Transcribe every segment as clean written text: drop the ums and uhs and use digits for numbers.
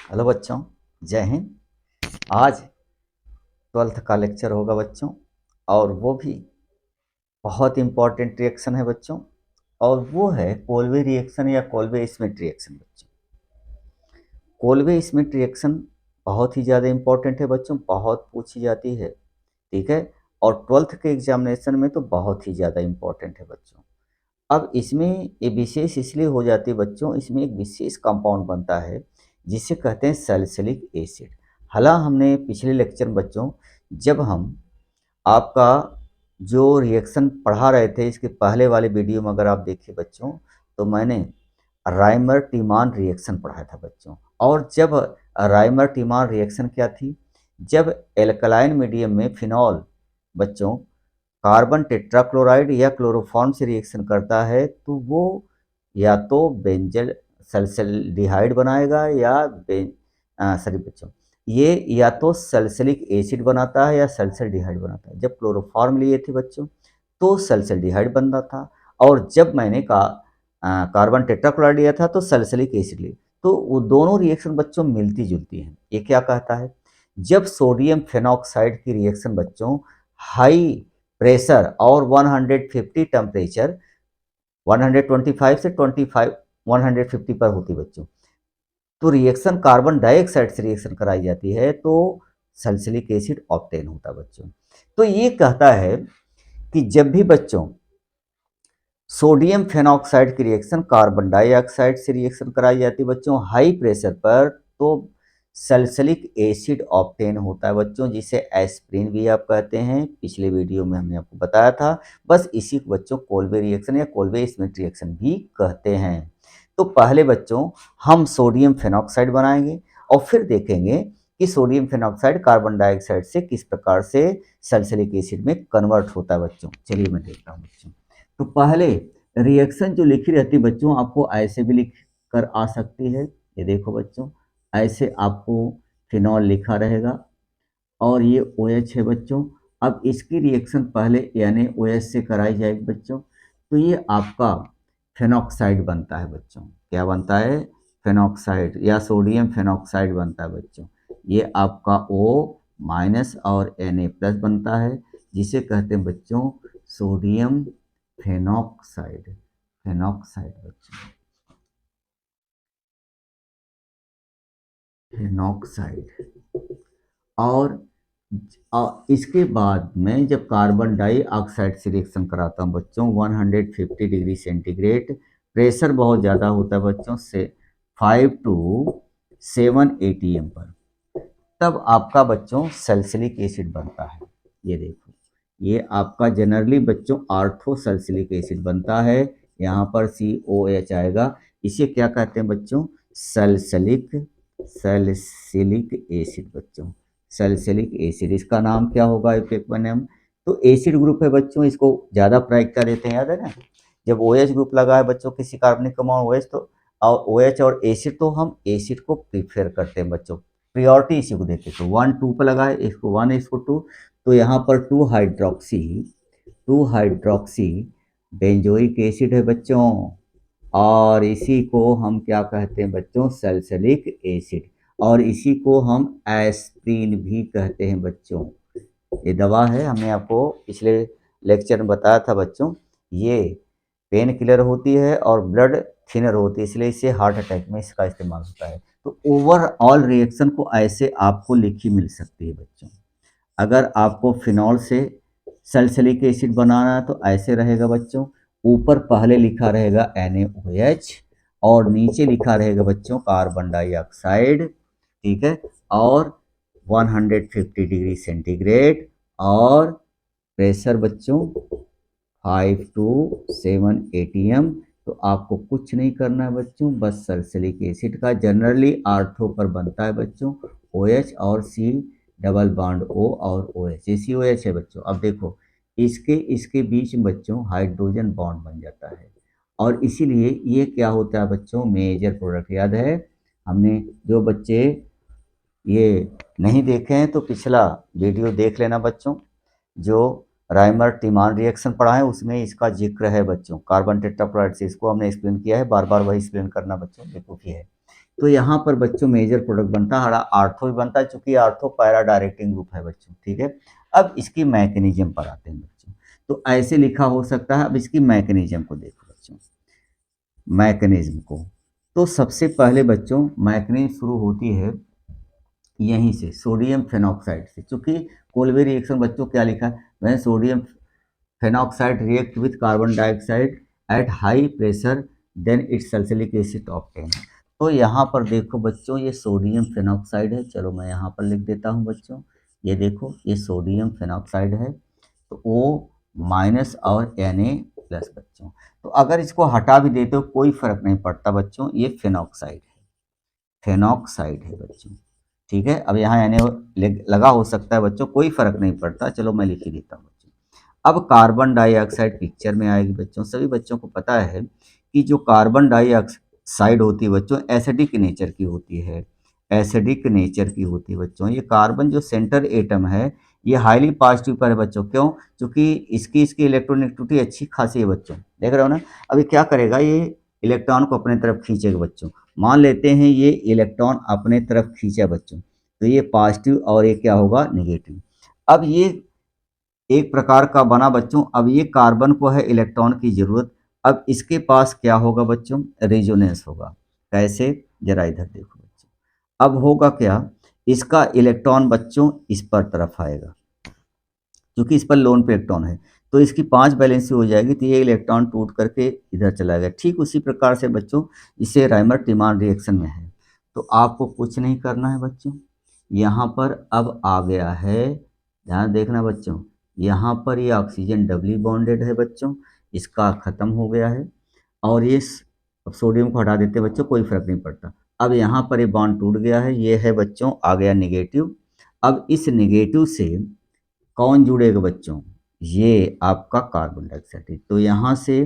Hello बच्चों, जय हिंद। आज 12th का लेक्चर होगा बच्चों, और वो भी बहुत इंपॉर्टेंट रिएक्शन है बच्चों। और वो है कोल्बे रिएक्शन या कोल्बे स्मिथ रिएक्शन बच्चों। कोल्बे स्मिथ रिएक्शन बहुत ही ज़्यादा इंपॉर्टेंट है बच्चों, बहुत पूछी जाती है, ठीक है। और 12th के एग्जामिनेशन में तो बहुत ही ज़्यादा इंपॉर्टेंट है बच्चों। अब इसमें ये विशेष इसलिए हो जाती है बच्चों, इसमें एक विशेष कंपाउंड बनता है जिसे कहते हैं सैलिसिलिक एसिड। हालांकि हमने पिछले लेक्चर में बच्चों, जब हम आपका जो रिएक्शन पढ़ा रहे थे, इसके पहले वाले वीडियो में अगर आप देखिए बच्चों, तो मैंने राइमर टीमान रिएक्शन पढ़ाया था बच्चों। और जब राइमर टीमान रिएक्शन क्या थी, जब एल्कलाइन मीडियम में फिनॉल बच्चों कार्बन टेट्राक्लोराइड या क्लोरोफॉर्म से रिएक्शन करता है, तो वो या तो बेंजल सल्फेल्डिहाइड बनाएगा या सॉरी बच्चों, ये या तो सल्फ्यूरिक एसिड बनाता है या सल्फेल्डिहाइड बनाता है। जब क्लोरोफॉर्म लिए थे बच्चों तो सल्फेल्डिहाइड बनता था, और जब मैंने कार्बन टेट्राक्लोराइड लिया था तो सल्फ्यूरिक एसिड लिया। तो वो दोनों रिएक्शन बच्चों मिलती जुलती हैं। ये क्या कहता है, जब सोडियम फेनॉक्साइड की रिएक्शन बच्चों हाई प्रेशर और 150 टेम्परेचर, 125 से 25 150 पर होती बच्चों, तो रिएक्शन कार्बन डाइऑक्साइड से रिएक्शन कराई जाती है तो सल्फ्यूरिक एसिड ऑब्टेन होता है बच्चों। तो ये कहता है कि जब भी बच्चों सोडियम फेनॉक्साइड की रिएक्शन कार्बन डाइऑक्साइड से रिएक्शन कराई जाती है बच्चों हाई प्रेशर पर, तो सल्फ्यूरिक एसिड ऑब्टेन होता है बच्चों, जिसे एस्प्रिन भी आप कहते हैं। पिछले वीडियो में हमने आपको बताया था। बस इसी को बच्चों कोल्बे रिएक्शन या कोल्बे स्मिथ रिएक्शन भी कहते हैं। तो पहले बच्चों हम सोडियम फेनॉक्साइड बनाएंगे और फिर देखेंगे कि सोडियम फेनॉक्साइड कार्बन डाइऑक्साइड से किस प्रकार से सल्फ्यूरिक एसिड में कन्वर्ट होता है बच्चों। चलिए मैं देखता हूँ बच्चों। तो पहले रिएक्शन जो लिखी रहती है बच्चों, आपको ऐसे भी लिख कर आ सकती है। ये देखो बच्चों, ऐसे आपको फिनॉल लिखा रहेगा और ये OH है बच्चों। अब इसकी रिएक्शन पहले यानी OH से कराई जाएगी बच्चों, तो ये आपका फेनॉक्साइड बनता है बच्चों। क्या बनता है? फेनॉक्साइड या सोडियम फेनॉक्साइड बनता है बच्चों। ये आपका O- और Na+ बनता है, जिसे कहते हैं बच्चों सोडियम फेनॉक्साइड। फेनॉक्साइड बच्चों, फेनॉक्साइड। और इसके बाद में जब कार्बन डाइऑक्साइड से रिएक्शन कराता हूँ बच्चों 150 डिग्री सेंटीग्रेड, प्रेशर बहुत ज़्यादा होता है बच्चों से 5 to 7 atm पर, तब आपका बच्चों सल्फ्यूरिक एसिड बनता है। ये देखो, ये आपका जनरली बच्चों आर्थो सल्फ्यूरिक एसिड बनता है। यहाँ पर COH आएगा। इसे क्या कहते हैं बच्चों? सल्फ्यूरिक सल्फ्यूरिक एसिड बच्चों। सल्फ्यूरिक एसिड, इसका नाम क्या होगा इफेक्ट नेम? तो एसिड ग्रुप है बच्चों, इसको ज़्यादा प्रायिकता देते हैं, याद है ना। जब OH ग्रुप लगा है बच्चों किसी कार्बनिक कंपाउंड OH, तो और OH और एसिड, तो हम एसिड को प्रीफर करते हैं बच्चों, प्रियोरिटी इसी को देते हैं। तो 1 2 पर लगा है, इसको 1 इसको 2, तो यहाँ पर 2 हाइड्रोक्सी बेंजोइक एसिड है बच्चों, और इसी को हम क्या कहते हैं बच्चों? Sulphuric acid. और इसी को हम एस्प्रिन भी कहते हैं बच्चों। ये दवा है, हमने आपको पिछले लेक्चर में बताया था बच्चों। ये पेन किलर होती है और ब्लड थिनर होती है, इसलिए इसे हार्ट अटैक में इसका इस्तेमाल होता है। तो ओवरऑल रिएक्शन को ऐसे आपको लिखी मिल सकती है बच्चों। अगर आपको फिनॉल से सल्फ्यूरिक एसिड बनाना है तो ऐसे रहेगा बच्चों, ऊपर पहले लिखा रहेगा NaOH और नीचे लिखा रहेगा बच्चों कार्बन डाइऑक्साइड, ठीक है, और 150 डिग्री सेंटीग्रेड और प्रेशर बच्चों 5 to 7 atm। तो आपको कुछ नहीं करना है बच्चों, बस सल्फ्यूरिक एसिड का जनरली आर्थो पर बनता है बच्चों OH और C डबल बॉन्ड O और OH, COH है बच्चों। अब देखो, इसके इसके बीच में बच्चों हाइड्रोजन बॉन्ड बन जाता है, और इसीलिए ये क्या होता है बच्चों? Major product. याद है हमने, जो बच्चे ये नहीं देखे हैं तो पिछला वीडियो देख लेना बच्चों, जो राइमर टीमान रिएक्शन पढ़ा है उसमें इसका जिक्र है बच्चों। कार्बन टेट्राक्लोराइड से इसको हमने एक्सप्लेन किया है, बार बार वही एक्सप्लेन करना बच्चों बेवकूफ़ी है। तो यहाँ पर बच्चों मेजर प्रोडक्ट बनता है, आर्थो भी बनता है, चूंकि आर्थो पैरा डायरेक्टिंग ग्रुप है बच्चों, ठीक है। अब इसकी मैकेनिज्म पर आते हैं बच्चों। तो ऐसे लिखा हो सकता है। अब इसकी मैकेनिज्म को देखो बच्चों, मैकेनिज्म को। तो सबसे पहले बच्चों मैकेनिज्म शुरू होती है यहीं से, सोडियम फेनॉक्साइड से। चूंकि कोलवे रिएक्शन बच्चों क्या लिखा है, वह sodium phenoxide react with carbon dioxide at high pressure then it's sulphuric acid obtain. तो यहाँ पर देखो बच्चों, ये सोडियम फेनॉक्साइड है। चलो मैं यहाँ पर लिख देता हूँ बच्चों, ये देखो ये सोडियम फेनॉक्साइड है, तो O माइनस और Na बच्चों। तो अगर इसको हटा भी देते हो कोई फर्क नहीं पड़ता बच्चों, ये फेनॉक्साइड है, फेनॉक्साइड है बच्चों, ठीक है। अब यहाँ Na लगा हो सकता है बच्चों, कोई फर्क नहीं पड़ता, चलो मैं लिख ही देता हूँ बच्चों। अब कार्बन डाइऑक्साइड पिक्चर में आएगी बच्चों। सभी बच्चों को पता है कि जो कार्बन डाइऑक्साइड होती है बच्चों, एसिडिक नेचर की होती है, एसिडिक नेचर की होती है बच्चों। ये कार्बन जो सेंटर एटम है, ये हाईली पॉजिटिव पर है बच्चों। क्यों? क्योंकि इसकी इलेक्ट्रोनेगेटिविटी अच्छी खासी है बच्चों, देख रहे हो ना। अभी क्या करेगा, ये इलेक्ट्रॉन को अपने तरफ खींचेगा बच्चों। मान लेते हैं ये इलेक्ट्रॉन अपने तरफ खींचा बच्चों, तो ये पॉजिटिव और ये क्या होगा, नेगेटिव। अब ये एक प्रकार का बना बच्चों। अब ये कार्बन को है इलेक्ट्रॉन की जरूरत। अब इसके पास क्या होगा बच्चों, रेजोनेंस होगा। कैसे, जरा इधर देखो बच्चों। अब होगा क्या, इसका इलेक्ट्रॉन बच्चों इस पर तरफ आएगा, क्योंकि इस पर लोन पे इलेक्ट्रॉन है, तो इसकी 5 वैलेंसी हो जाएगी, तो ये इलेक्ट्रॉन टूट करके इधर चला गया। ठीक उसी प्रकार से बच्चों इसे राइमर टिमान रिएक्शन में है। तो आपको कुछ नहीं करना है बच्चों, यहाँ पर अब आ गया है, ध्यान देखना बच्चों, यहाँ पर ये ऑक्सीजन डबली बॉन्डेड है बच्चों, इसका ख़त्म हो गया है। और ये अब सोडियम को हटा देते हैं बच्चों, कोई फर्क नहीं पड़ता। अब यहाँ पर ये बॉन्ड टूट गया है, ये है बच्चों आ गया नेगेटिव। अब इस नेगेटिव से कौन जुड़ेगा बच्चों, ये आपका कार्बन डाइऑक्साइड है। तो यहाँ से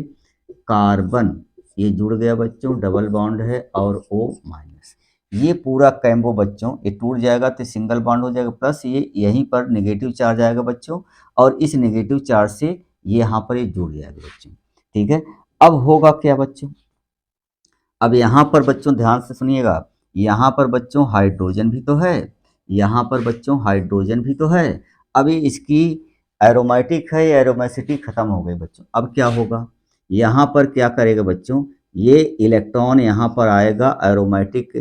कार्बन ये जुड़ गया बच्चों, डबल बॉन्ड है और O माइनस। ये पूरा कैम्बो बच्चों ये टूट जाएगा तो सिंगल बॉन्ड हो जाएगा, प्लस ये यहीं पर नेगेटिव चार्ज आएगा बच्चों, और इस नेगेटिव चार्ज से ये यहाँ पर ये जुड़ जाएगा बच्चों, ठीक है। अब होगा क्या बच्चों, अब यहाँ पर बच्चों ध्यान से सुनिएगा, यहाँ पर बच्चों हाइड्रोजन भी तो है, यहाँ पर बच्चों हाइड्रोजन भी तो है। अभी इसकी एरोमेटिक है, एरोमेसिटी खत्म हो गई बच्चों। अब क्या होगा, यहाँ पर क्या करेगा बच्चों, ये इलेक्ट्रॉन यहाँ पर आएगा एरोमेटिक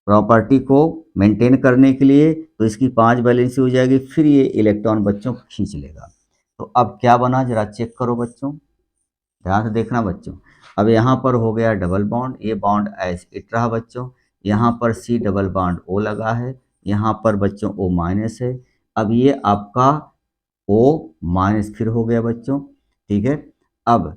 प्रॉपर्टी को मेंटेन करने के लिए, तो इसकी 5 वैलेंसी हो जाएगी, फिर ये इलेक्ट्रॉन बच्चों खींच लेगा। तो अब क्या बना, जरा चेक करो बच्चों, ध्यान से देखना बच्चों। अब यहाँ पर हो गया डबल बॉन्ड, ये बॉन्ड ऐसे इट रहा बच्चों, यहाँ पर C डबल बॉन्ड O लगा है, यहाँ पर बच्चों O माइनस है। अब ये आपका O माइनस फिर हो गया बच्चों, ठीक है। अब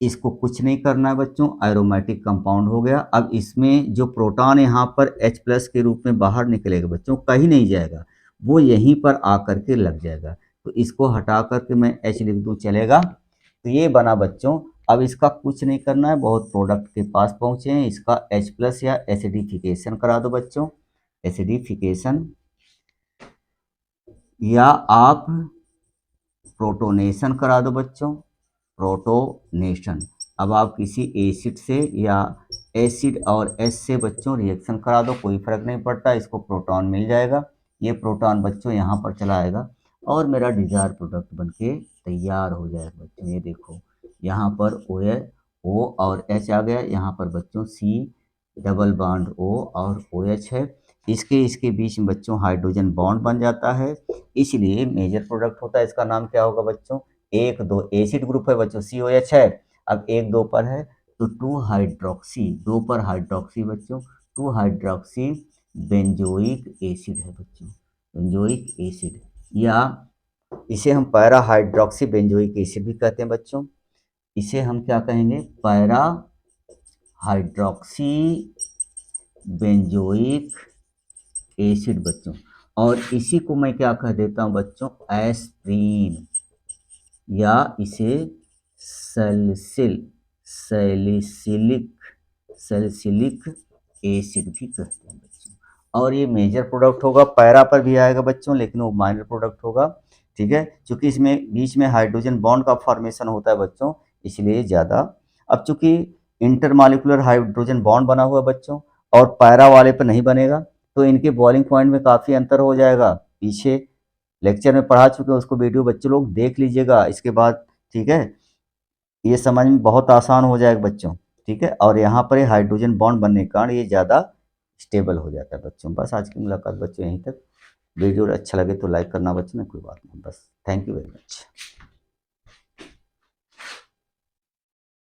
इसको कुछ नहीं करना है बच्चों, एरोमेटिक कंपाउंड हो गया। अब इसमें जो प्रोटॉन यहाँ पर H प्लस के रूप में बाहर निकलेगा बच्चों, कहीं नहीं जाएगा, वो यहीं पर आकर के लग जाएगा। तो इसको हटा करके मैं H लिख दूँ, चलेगा। तो ये बना बच्चों। अब इसका कुछ नहीं करना है, बहुत प्रोडक्ट के पास पहुँचे हैं, इसका H प्लस या एसिडिफिकेशन करा दो बच्चों, एसिडिफिकेशन, या आप प्रोटोनेशन करा दो बच्चों, प्रोटोनेशन। अब आप किसी एसिड से या एसिड और एस से बच्चों रिएक्शन करा दो, कोई फर्क नहीं पड़ता, इसको प्रोटॉन मिल जाएगा। ये प्रोटॉन बच्चों यहाँ पर चला आएगा और मेरा डिजायर प्रोडक्ट बनके तैयार हो जाएगा बच्चों। ये देखो यहाँ पर ओ और एच आ गया, यहाँ पर बच्चों सी डबल बॉन्ड ओ और ओ एच है, इसके बीच में बच्चों हाइड्रोजन बॉन्ड बन जाता है, इसलिए मेजर प्रोडक्ट होता है। इसका नाम क्या होगा बच्चों, 1 2 एसिड ग्रुप है बच्चों, COH है। अब 1 2 पर है तो 2 हाइड्रोक्सी, 2 पर हाइड्रोक्सी बच्चों, 2 हाइड्रोक्सी बेंजोइक एसिड है बच्चों, बेंजोइक एसिड, या इसे हम पैरा हाइड्रोक्सी बेंजोइक एसिड भी कहते हैं बच्चों। इसे हम क्या कहेंगे, पैरा हाइड्रोक्सी बेंजोइक एसिड बच्चों। और इसी को मैं क्या कह देता हूँ बच्चों, एस्प्रीन, या इसे सैलिसिलिक सैलिसिलिक एसिड भी कहते हैं बच्चों। और ये मेजर प्रोडक्ट होगा, पैरा पर भी आएगा बच्चों, लेकिन वो माइनर प्रोडक्ट होगा, ठीक है, क्योंकि इसमें बीच में हाइड्रोजन बॉन्ड का फॉर्मेशन होता है बच्चों, इसलिए ज़्यादा। अब चूंकि इंटरमॉलिक्यूलर हाइड्रोजन बॉन्ड बना हुआ है बच्चों, और पैरा वाले पे नहीं बनेगा, तो इनके बॉइलिंग पॉइंट में काफ़ी अंतर हो जाएगा। पीछे लेक्चर में पढ़ा चुके हैं, उसको वीडियो बच्चे लोग देख लीजिएगा इसके बाद, ठीक है। ये समझ में बहुत आसान हो जाएगा बच्चों, ठीक है। और यहाँ पर ये हाइड्रोजन बॉन्ड बनने के कारण ये ज़्यादा स्टेबल हो जाता है बच्चों। बस आज की मुलाकात बच्चों यहीं तक। वीडियो अच्छा लगे तो लाइक करना बच्चों, में कोई बात नहीं, बस। Thank you very much.